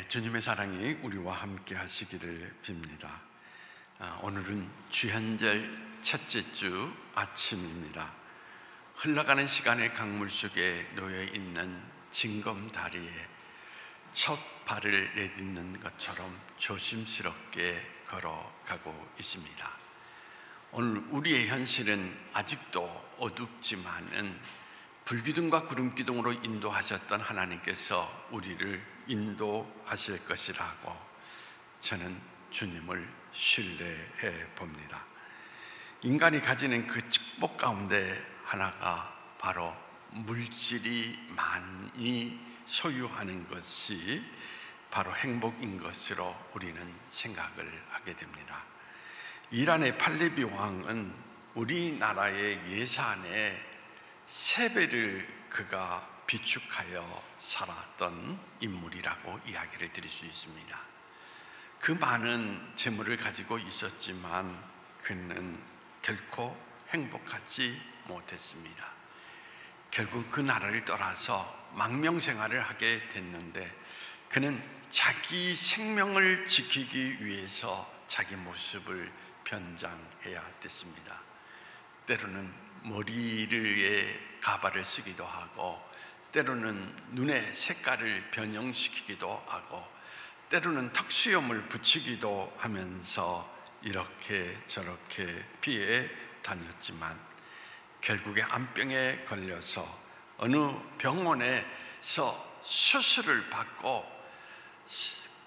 주님의 사랑이 우리와 함께 하시기를 빕니다. 오늘은 주현절 첫째 주 아침입니다. 흘러가는 시간의 강물 속에 놓여있는 징검다리에 첫 발을 내딛는 것처럼 조심스럽게 걸어가고 있습니다. 오늘 우리의 현실은 아직도 어둡지만은 불기둥과 구름기둥으로 인도하셨던 하나님께서 우리를 인도하실 것이라고 저는 주님을 신뢰해 봅니다. 인간이 가지는 그 축복 가운데 하나가 바로 물질이 많이 소유하는 것이 바로 행복인 것으로 우리는 생각을 하게 됩니다. 이란의 팔레비 왕은 우리나라의 예산의 3배를 그가 비축하여 살았던 인물이라고 이야기를 드릴 수 있습니다. 그 많은 재물을 가지고 있었지만 그는 결코 행복하지 못했습니다. 결국 그 나라를 떠나서 망명생활을 하게 됐는데 그는 자기 생명을 지키기 위해서 자기 모습을 변장해야 됐습니다. 때로는 머리에 가발을 쓰기도 하고, 때로는 눈의 색깔을 변형시키기도 하고, 때로는 턱수염을 붙이기도 하면서 이렇게 저렇게 피해 다녔지만 결국에 암병에 걸려서 어느 병원에서 수술을 받고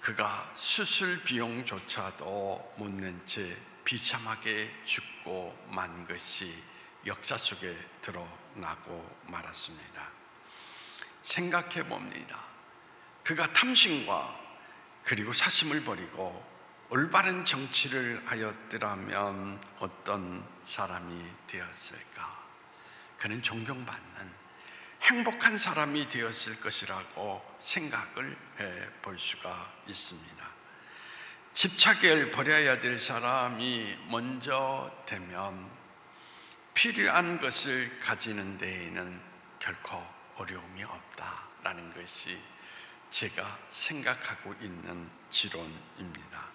그가 수술 비용조차도 못 낸 채 비참하게 죽고 만 것이 역사 속에 드러나고 말았습니다. 생각해 봅니다. 그가 탐심과 그리고 사심을 버리고 올바른 정치를 하였더라면 어떤 사람이 되었을까? 그는 존경받는 행복한 사람이 되었을 것이라고 생각을 해볼 수가 있습니다. 집착을 버려야 될 사람이 먼저 되면 필요한 것을 가지는 데에는 결코 어려움이 없다라는 것이 제가 생각하고 있는 지론입니다.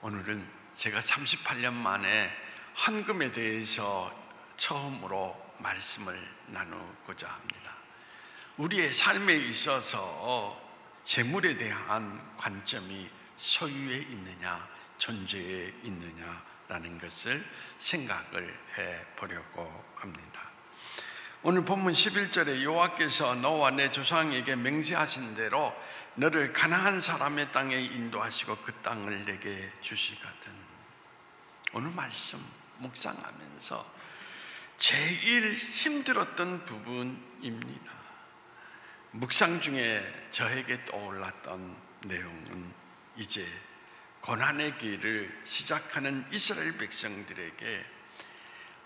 오늘은 제가 38년 만에 헌금에 대해서 처음으로 말씀을 나누고자 합니다. 우리의 삶에 있어서 재물에 대한 관점이 소유에 있느냐 존재에 있느냐라는 것을 생각을 해보려고 합니다. 오늘 본문 11절에 여호와께서 너와 내 조상에게 맹세하신 대로 너를 가나안 사람의 땅에 인도하시고 그 땅을 내게 주시거든. 오늘 말씀 묵상하면서 제일 힘들었던 부분입니다. 묵상 중에 저에게 떠올랐던 내용은 이제 고난의 길을 시작하는 이스라엘 백성들에게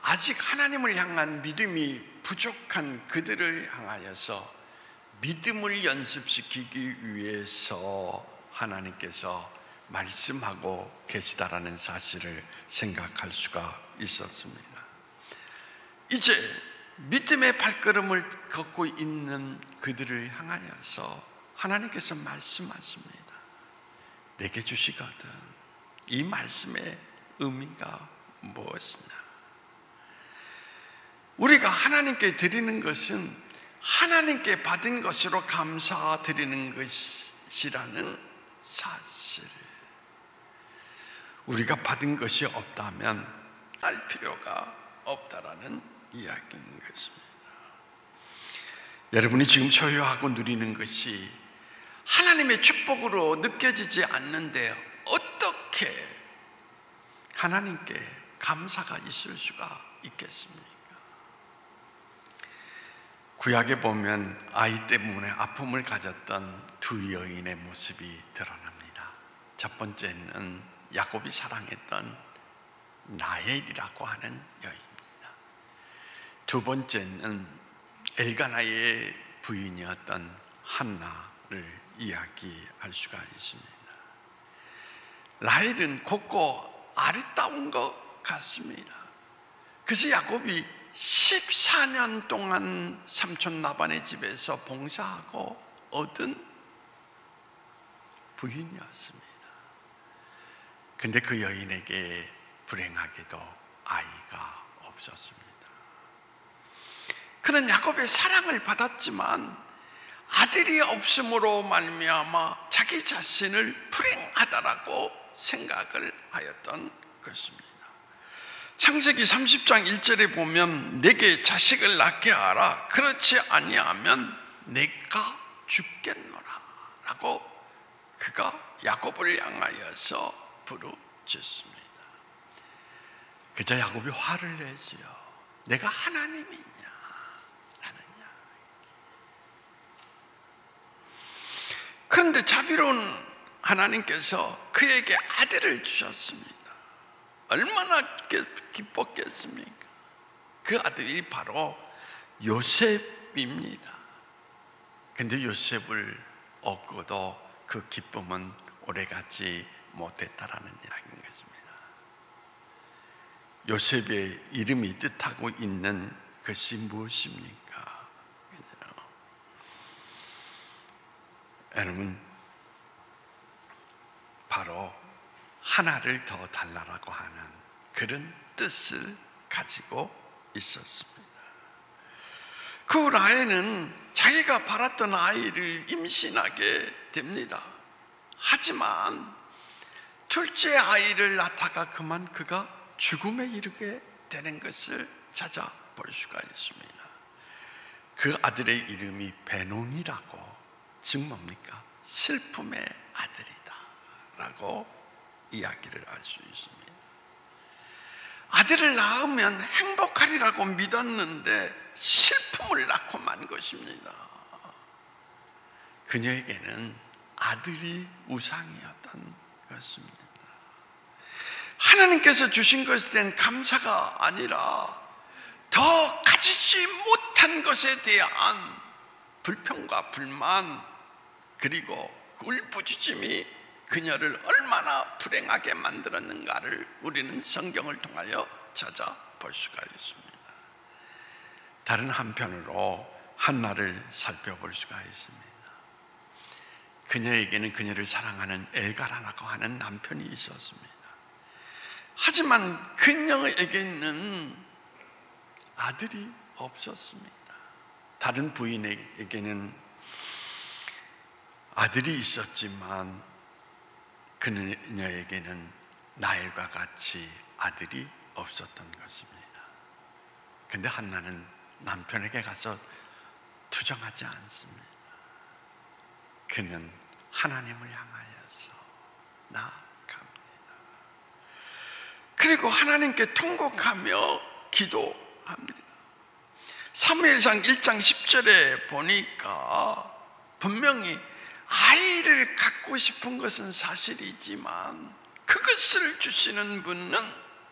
아직 하나님을 향한 믿음이 부족한 그들을 향하여서 믿음을 연습시키기 위해서 하나님께서 말씀하고 계시다라는 사실을 생각할 수가 있었습니다. 이제 믿음의 발걸음을 걷고 있는 그들을 향하여서 하나님께서 말씀하십니다. 내게 주시거든. 이 말씀의 의미가 무엇이냐? 우리가 하나님께 드리는 것은 하나님께 받은 것으로 감사드리는 것이라는 사실. 우리가 받은 것이 없다면 알 필요가 없다라는 이야기인 것입니다. 여러분이 지금 소유하고 누리는 것이 하나님의 축복으로 느껴지지 않는데 어떻게 하나님께 감사가 있을 수가 있겠습니까? 구약에 보면 아이 때문에 아픔을 가졌던 두 여인의 모습이 드러납니다. 첫 번째는 야곱이 사랑했던 라헬이라고 하는 여인입니다. 두 번째는 엘가나의 부인이었던 한나를 이야기할 수가 있습니다. 라헬은 곱고 아리따운 것 같습니다. 그래서 야곱이 14년 동안 삼촌 라반의 집에서 봉사하고 얻은 부인이었습니다. 근데 그 여인에게 불행하게도 아이가 없었습니다. 그는 야곱의 사랑을 받았지만 아들이 없음으로 말미암아 자기 자신을 불행하다라고 생각을 하였던 것입니다. 창세기 30장 1절에 보면 내게 자식을 낳게 하라, 그렇지 아니하면 내가 죽겠노라 라고 그가 야곱을 향하여서 부르짖습니다. 그저 야곱이 화를 내지요. 내가 하나님이냐 라는 이야기. 그런데 자비로운 하나님께서 그에게 아들을 주셨습니다. 얼마나 기뻤겠습니까? 그 아들이 바로 요셉입니다. 근데 요셉을 얻고도 그 기쁨은 오래가지 못했다라는 이야기인 것입니다. 요셉의 이름이 뜻하고 있는 것이 무엇입니까? 여러분, 바로 하나를 더 달라라고 하는 그런 뜻을 가지고 있었습니다. 그 라헬은 자기가 바랐던 아이를 임신하게 됩니다. 하지만 둘째 아이를 낳다가 그만 그가 죽음에 이르게 되는 것을 찾아볼 수가 있습니다. 그 아들의 이름이 베논이라고, 즉 뭡니까? 슬픔의 아들이다 라고 이야기를 할 수 있습니다. 아들을 낳으면 행복하리라고 믿었는데 슬픔을 낳고 만 것입니다. 그녀에게는 아들이 우상이었던 것입니다. 하나님께서 주신 것에 대한 감사가 아니라 더 가지지 못한 것에 대한 불평과 불만, 그리고 울부짖음이 그녀를 얼마나 불행하게 만들었는가를 우리는 성경을 통하여 찾아볼 수가 있습니다. 다른 한편으로 한나를 살펴볼 수가 있습니다. 그녀에게는 그녀를 사랑하는 엘가라라고 하는 남편이 있었습니다. 하지만 그녀에게는 아들이 없었습니다. 다른 부인에게는 아들이 있었지만 그녀에게는 나엘과 같이 아들이 없었던 것입니다. 그런데 한나는 남편에게 가서 투정하지 않습니다. 그는 하나님을 향하여서 나아갑니다. 그리고 하나님께 통곡하며 기도합니다. 사무엘상 1장 10절에 보니까 분명히 아이를 갖고 싶은 것은 사실이지만 그것을 주시는 분은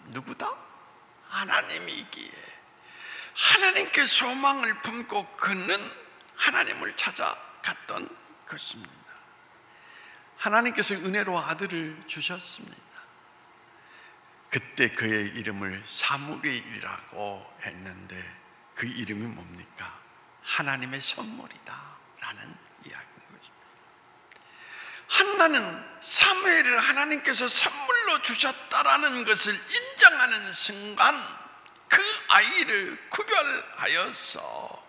누구다? 하나님이기에 하나님께 소망을 품고 그는 하나님을 찾아갔던 것입니다. 하나님께서 은혜로 아들을 주셨습니다. 그때 그의 이름을 사무엘이라고 했는데 그 이름이 뭡니까? 하나님의 선물이다 라는 이야기인 것입니다. 한나는 사무엘을 하나님께서 선물로 주셨다라는 것을 인정하는 순간 그 아이를 구별하여서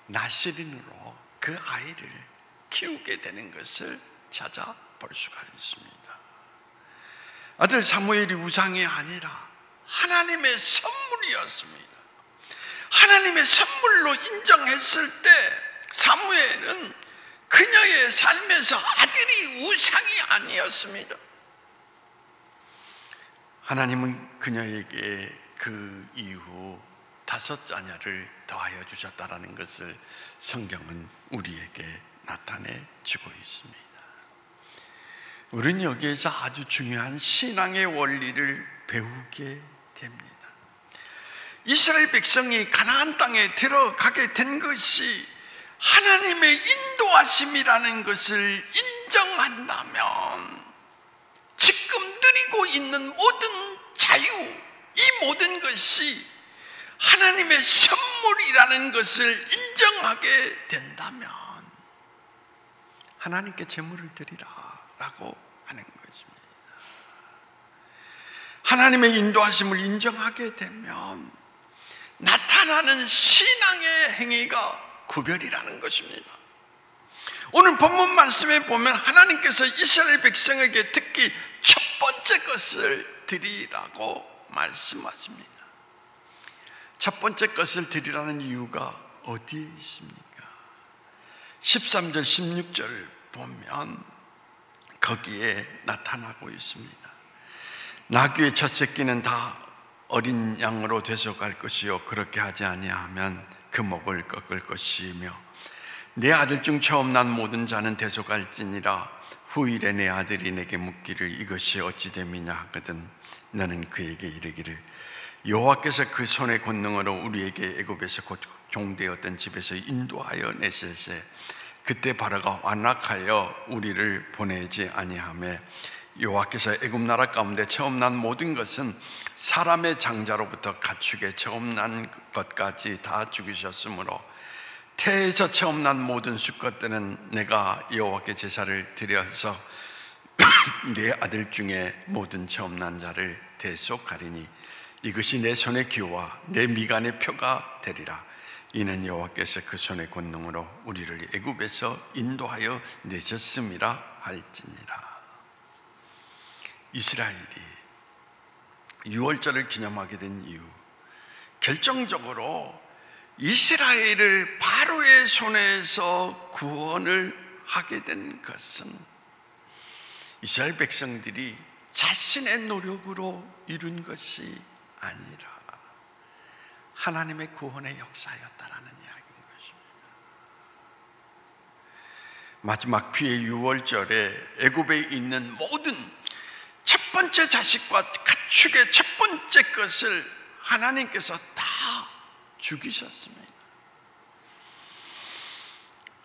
나시린으로 그 아이를 키우게 되는 것을 찾아볼 수가 있습니다. 아들 사무엘이 우상이 아니라 하나님의 선물이었습니다. 하나님의 선물로 인정했을 때 사무엘은 그녀의 삶에서 아들이 우상이 아니었습니다. 하나님은 그녀에게 그 이후 5 자녀를 더하여 주셨다라는 것을 성경은 우리에게 나타내 주고 있습니다. 우리는 여기에서 아주 중요한 신앙의 원리를 배우게 됩니다. 이스라엘 백성이 가나안 땅에 들어가게 된 것이 하나님의 인도하심이라는 것을 인정한다면 지금 누리고 있는 모든 자유, 이 모든 것이 하나님의 선물이라는 것을 인정하게 된다면 하나님께 제물을 드리라라고 하는 것입니다. 하나님의 인도하심을 인정하게 되면 나타나는 신앙의 행위가 구별이라는 것입니다. 오늘 본문 말씀에 보면 하나님께서 이스라엘 백성에게 특히 첫 번째 것을 드리라고 말씀하십니다. 첫 번째 것을 드리라는 이유가 어디에 있습니까? 13절 16절을 보면 거기에 나타나고 있습니다. 나귀의 첫 새끼는 다 어린 양으로 되져갈 것이요 그렇게 하지 아니하면 그 목을 꺾을 것이며 내 아들 중 처음 난 모든 자는 되져갈지니라. 후일에 내 아들이 내게 묻기를 이것이 어찌 됨이냐 하거든 너는 그에게 이르기를 여호와께서 그 손의 권능으로 우리에게 애굽에서 곧 종되었던 집에서 인도하여 내실세 그때 바로가 완악하여 우리를 보내지 아니하며 여호와께서 애굽 나라 가운데 처음 난 모든 것은 사람의 장자로부터 가축의 처음 난 것까지 다 죽이셨으므로 태에서 처음 난 모든 수컷들은 내가 여호와께 제사를 드려서 내 아들 중에 모든 처음 난 자를 대속하리니 이것이 내 손의 기호와 내 미간의 표가 되리라. 이는 여호와께서 그 손의 권능으로 우리를 애굽에서 인도하여 내셨음이라 할지니라. 이스라엘이 유월절을 기념하게 된 이유, 결정적으로 이스라엘을 바로의 손에서 구원을 하게 된 것은 이스라엘 백성들이 자신의 노력으로 이룬 것이 아니라 하나님의 구원의 역사였다라는 이야기인 것입니다. 마지막 피의 유월절에 애굽에 있는 모든 첫 번째 자식과 가축의 첫 번째 것을 하나님께서 다 죽이셨습니다.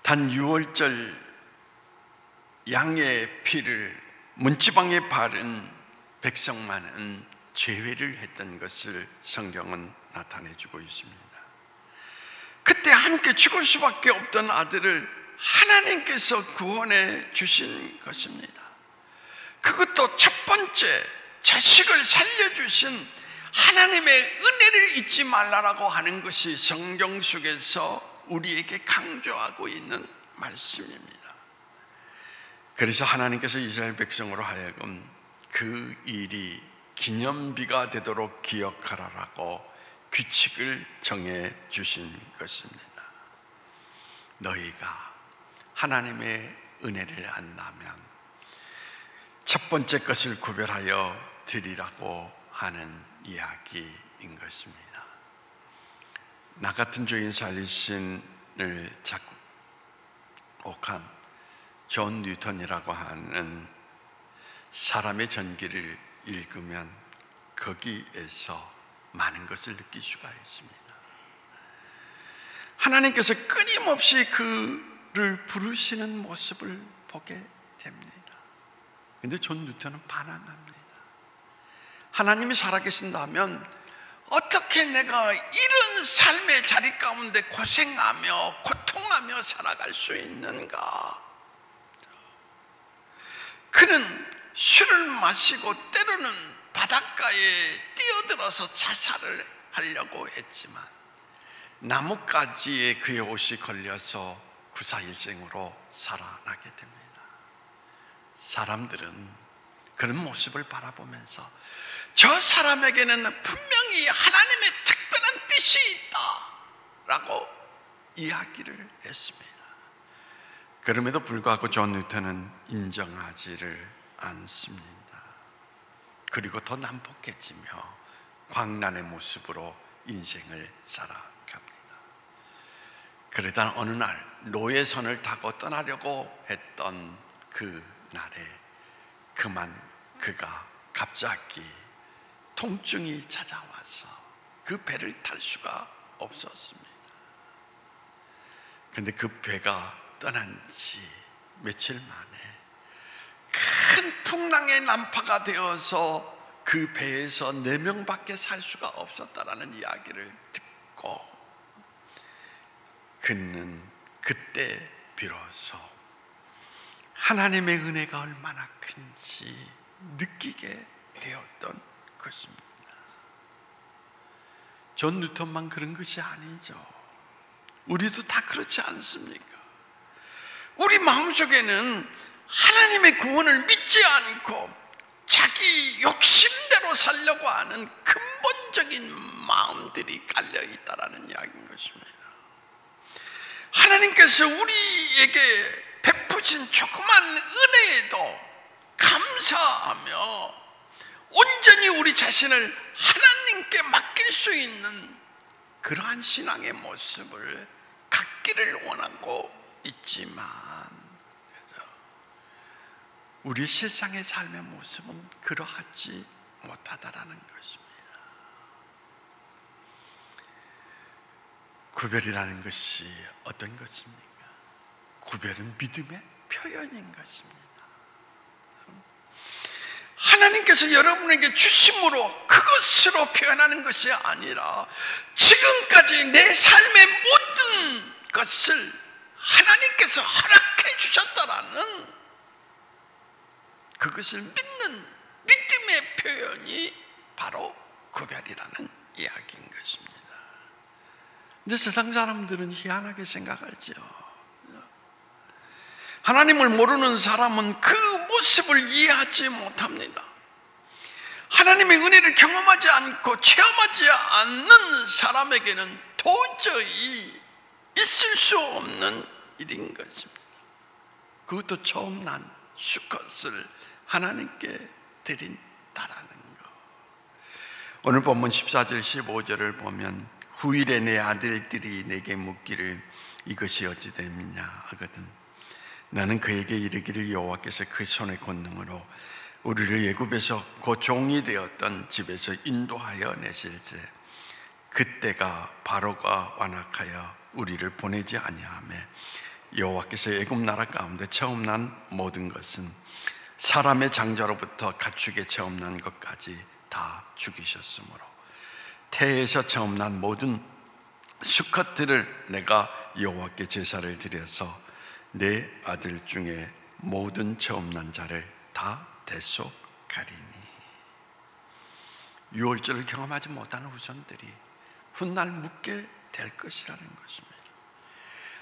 단 유월절 양의 피를 문지방에 바른 백성만은 제외를 했던 것을 성경은 나타내주고 있습니다. 그때 함께 죽을 수밖에 없던 아들을 하나님께서 구원해 주신 것입니다. 그것도 첫 번째 자식을 살려주신 하나님의 은혜를 잊지 말라라고 하는 것이 성경 속에서 우리에게 강조하고 있는 말씀입니다. 그래서 하나님께서 이스라엘 백성으로 하여금 그 일이 기념비가 되도록 기억하라라고 규칙을 정해 주신 것입니다. 너희가 하나님의 은혜를 안다면 첫 번째 것을 구별하여 드리라고 하는 이야기인 것입니다. 나 같은 죄인 살리신을 작곡한 존 뉴턴이라고 하는 사람의 전기를 읽으면 거기에서 많은 것을 느낄 수가 있습니다. 하나님께서 끊임없이 그를 부르시는 모습을 보게 됩니다. 그런데 존 뉴턴은 반항합니다. 하나님이 살아계신다면 어떻게 내가 이런 삶의 자리 가운데 고생하며 고통하며 살아갈 수 있는가? 그는 술을 마시고 때로는 바닷가에 뛰어들어서 자살을 하려고 했지만 나뭇가지에 그의 옷이 걸려서 구사일생으로 살아나게 됩니다. 사람들은 그런 모습을 바라보면서 저 사람에게는 분명히 하나님의 특별한 뜻이 있다라고 이야기를 했습니다. 그럼에도 불구하고 존 뉴턴은 인정하지를 않습니다. 그리고 더 난폭해지며 광란의 모습으로 인생을 살아갑니다. 그러다 어느 날 노예선을 타고 떠나려고 했던 그 날에 그만 그가 갑자기 통증이 찾아와서 그 배를 탈 수가 없었습니다. 그런데 그 배가 떠난 지 며칠 만에 큰 풍랑의 난파가 되어서 그 배에서 4명밖에 살 수가 없었다라는 이야기를 듣고 그는 그때 비로소 하나님의 은혜가 얼마나 큰지 느끼게 되었던 것입니다. 존 뉴턴만 그런 것이 아니죠. 우리도 다 그렇지 않습니까? 우리 마음속에는 하나님의 구원을 믿지 않고 자기 욕심대로 살려고 하는 근본적인 마음들이 깔려 있다라는 이야기인 것입니다. 하나님께서 우리에게 베푸신 조그만 은혜에도 감사하며 온전히 우리 자신을 하나님께 맡길 수 있는 그러한 신앙의 모습을 갖기를 원하고 있지만, 우리 실상의 삶의 모습은 그러하지 못하다라는 것입니다. 구별이라는 것이 어떤 것입니까? 구별은 믿음의 표현인 것입니다. 하나님께서 여러분에게 주심으로 그것으로 표현하는 것이 아니라 지금까지 내 삶의 모든 것을 하나님께서 허락해 주셨다라는 그것을 믿는 믿음의 표현이 바로 구별이라는 이야기인 것입니다. 근데 세상 사람들은 희한하게 생각할지요. 하나님을 모르는 사람은 그 모습을 이해하지 못합니다. 하나님의 은혜를 경험하지 않고 체험하지 않는 사람에게는 도저히 있을 수 없는 일인 것입니다. 그것도 처음 난 수컷을 하나님께 드린다라는 것. 오늘 본문 14절 15절을 보면 후일에 내 아들들이 내게 묻기를 이것이 어찌 됨이냐 하거든 나는 그에게 이르기를 여호와께서 그 손의 권능으로 우리를 애굽에서 그 종이 되었던 집에서 인도하여 내실세 그때가 바로가 완악하여 우리를 보내지 아니하매 여호와께서 애굽 나라 가운데 처음 난 모든 것은 사람의 장자로부터 가축에 처음 난 것까지 다 죽이셨으므로 태에서 처음 난 모든 수컷들을 내가 여호와께 제사를 드려서 내 아들 중에 모든 처음 난 자를 다 대속하리니. 유월절을 경험하지 못하는 후손들이 훗날 묻게 될 것이라는 것입니다.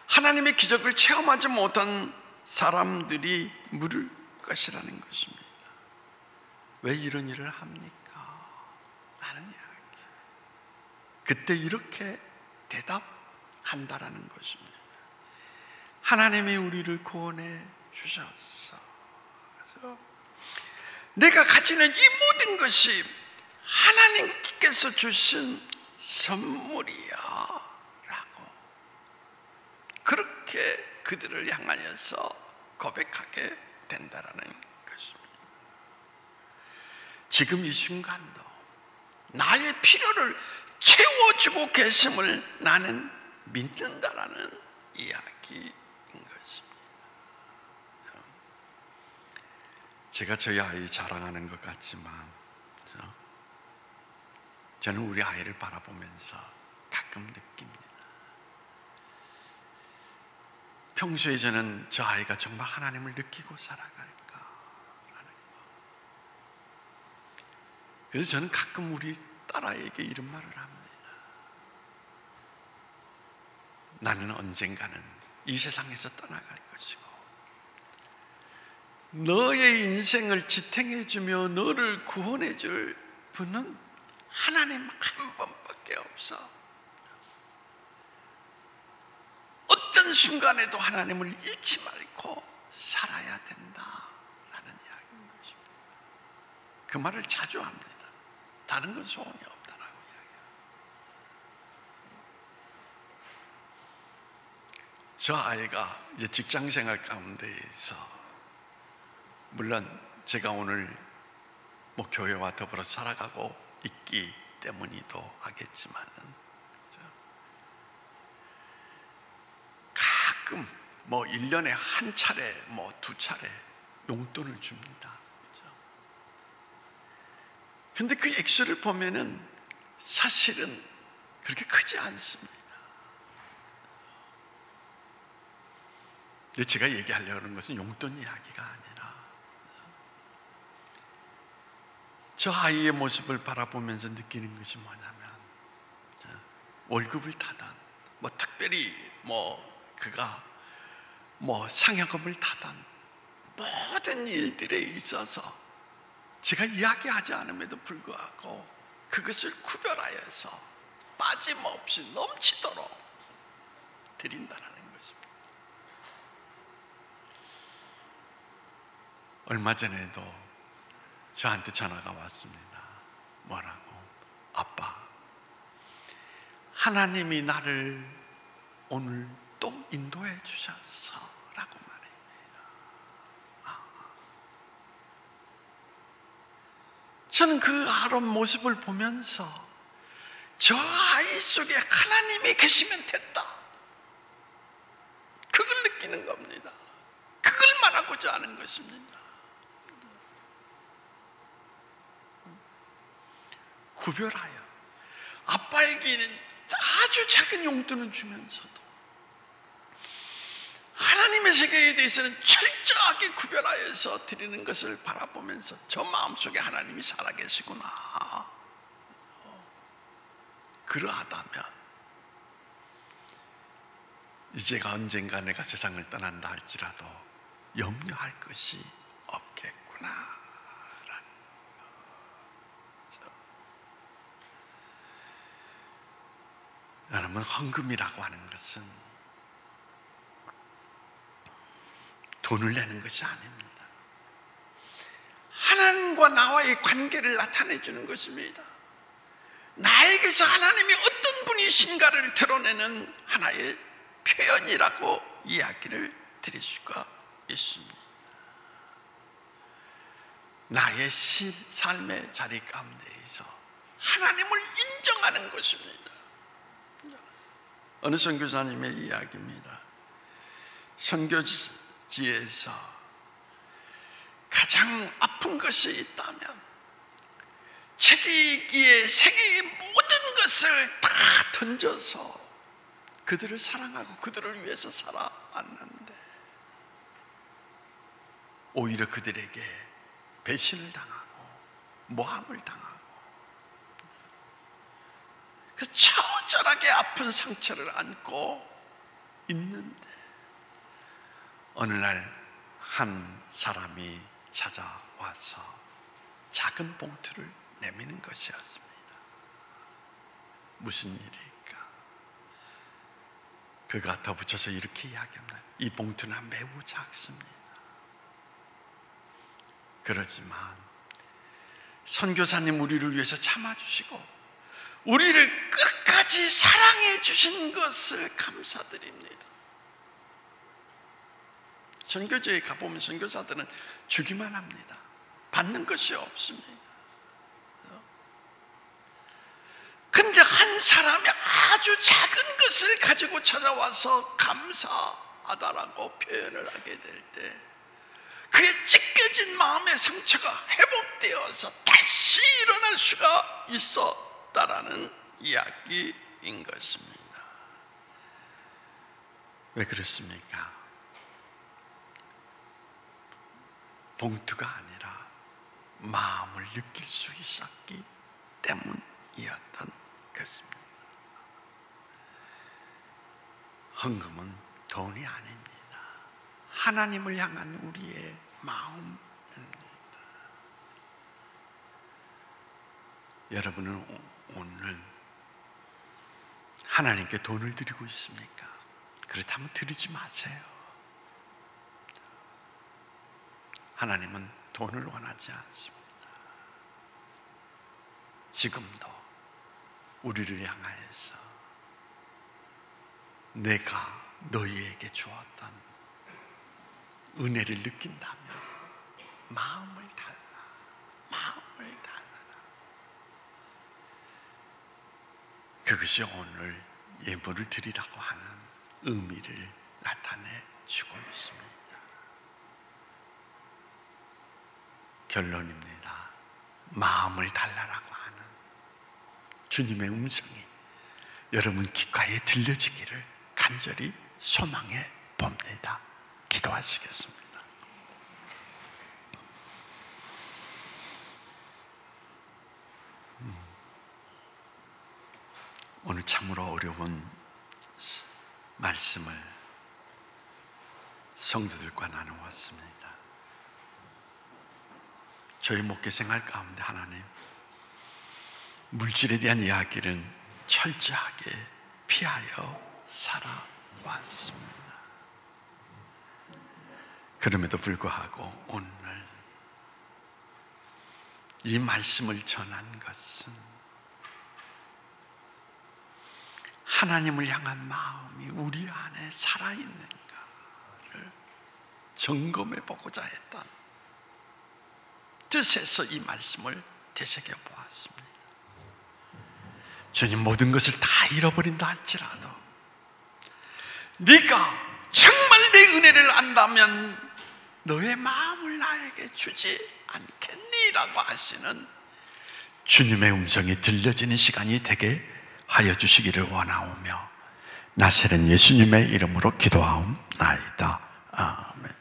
하나님의 기적을 체험하지 못한 사람들이 물을 것이라는 것입니다. 왜 이런 일을 합니까? 라는 이야기. 그때 이렇게 대답한다라는 것입니다. 하나님이 우리를 구원해 주셨어. 그래서 내가 가지는 이 모든 것이 하나님께서 주신 선물이야 라고 그렇게 그들을 향하여서 고백하게 된다라는 것입니다. 지금 이 순간도 나의 필요를 채워주고 계심을 나는 믿는다라는 이야기인 것입니다. 제가 저희 아이 자랑하는 것 같지만 저는 우리 아이를 바라보면서 가끔 느낍니다. 평소에 저는 저 아이가 정말 하나님을 느끼고 살아갈까라는 거. 그래서 저는 가끔 우리 딸아이에게 이런 말을 합니다. 나는 언젠가는 이 세상에서 떠나갈 것이고 너의 인생을 지탱해주며 너를 구원해줄 분은 하나님 한 번밖에 없어. 어떤 순간에도 하나님을 잃지 말고 살아야 된다라는 이야기인 것입니다. 그 말을 자주 합니다. 다른 건 소원이 없다라고 이야기해요. 저 아이가 이제 직장생활 가운데에서 물론 제가 오늘 뭐 교회와 더불어 살아가고 있기 때문이도 하겠지만은 가끔 뭐 1년에 한 차례 뭐 2차례 용돈을 줍니다. 근데 그 액수를 보면은 사실은 그렇게 크지 않습니다. 근데 제가 얘기하려고 하는 것은 용돈 이야기가 아니라 저 아이의 모습을 바라보면서 느끼는 것이 뭐냐면, 월급을 타든 뭐 특별히 그가 상여금을 타든 모든 일들에 있어서 제가 이야기하지 않음에도 불구하고 그것을 구별하여서 빠짐없이 넘치도록 드린다는 것입니다. 얼마 전에도 저한테 전화가 왔습니다. 뭐라고? 아빠, 하나님이 나를 오늘 또 인도해 주셨어 라고 말합니다. 저는 그 아름 모습을 보면서 저 아이 속에 하나님이 계시면 됐다, 그걸 느끼는 겁니다. 그걸 말하고자 하는 것입니다. 구별하여 아빠에게는 아주 작은 용돈을 주면서도 하나님의 세계에 대해서는 철저하게 구별하여서 드리는 것을 바라보면서 저 마음속에 하나님이 살아계시구나, 그러하다면 이제가 언젠가 내가 세상을 떠난다 할지라도 염려할 것이 없겠구나. 여러분, 헌금이라고 하는 것은 돈을 내는 것이 아닙니다. 하나님과 나와의 관계를 나타내 주는 것입니다. 나에게서 하나님이 어떤 분이신가를 드러내는 하나의 표현이라고 이야기를 드릴 수가 있습니다. 나의 삶의 자리 가운데에서 하나님을 인정하는 것입니다. 어느 선교사님의 이야기입니다. 선교지에서 가장 아픈 것이 있다면 자기의 생애의 모든 것을 다 던져서 그들을 사랑하고 그들을 위해서 살아왔는데 오히려 그들에게 배신을 당하고 모함을 당하고 그 처절하게 아픈 상처를 안고 있는데 어느 날 한 사람이 찾아와서 작은 봉투를 내미는 것이었습니다. 무슨 일일까? 그가 덧붙여서 이렇게 이야기합니다. 이 봉투는 매우 작습니다. 그렇지만 선교사님 우리를 위해서 참아주시고 우리를 끝까지 사랑해 주신 것을 감사드립니다. 선교지에 가보면 선교사들은 주기만 합니다. 받는 것이 없습니다. 근데 한 사람이 아주 작은 것을 가지고 찾아와서 감사하다라고 표현을 하게 될 때 그의 찢겨진 마음의 상처가 회복되어서 다시 일어날 수가 있었다라는 이야기인 것입니다. 왜 그렇습니까? 봉투가 아니라 마음을 느낄 수 있었기 때문이었던 것입니다. 헌금은 돈이 아닙니다. 하나님을 향한 우리의 마음입니다. 여러분은 오늘 하나님께 돈을 드리고 있습니까? 그렇다면 드리지 마세요. 하나님은 돈을 원하지 않습니다. 지금도 우리를 향하여서 내가 너희에게 주었던 은혜를 느낀다면 마음을 달라, 마음을 달라라. 그것이 오늘 예물을 드리라고 하는 의미를 나타내 주고 있습니다. 결론입니다. 마음을 달라라고 하는 주님의 음성이 여러분 귓가에 들려지기를 간절히 소망해 봅니다. 기도하시겠습니다. 오늘 참으로 어려운 말씀을 성도들과 나누었습니다. 저희 목회생활 가운데 하나님, 물질에 대한 이야기를 철저하게 피하여 살아왔습니다. 그럼에도 불구하고 오늘 이 말씀을 전한 것은 하나님을 향한 마음이 우리 안에 살아있는가를 점검해 보고자 했던 뜻에서 이 말씀을 되새겨 보았습니다. 주님, 모든 것을 다 잃어버린다 할지라도 네가 정말 내 은혜를 안다면 너의 마음을 나에게 주지 않겠니? 라고 하시는 주님의 음성이 들려지는 시간이 되게 하여 주시기를 원하오며 나사렛 예수님의 이름으로 기도하옵나이다. 아멘.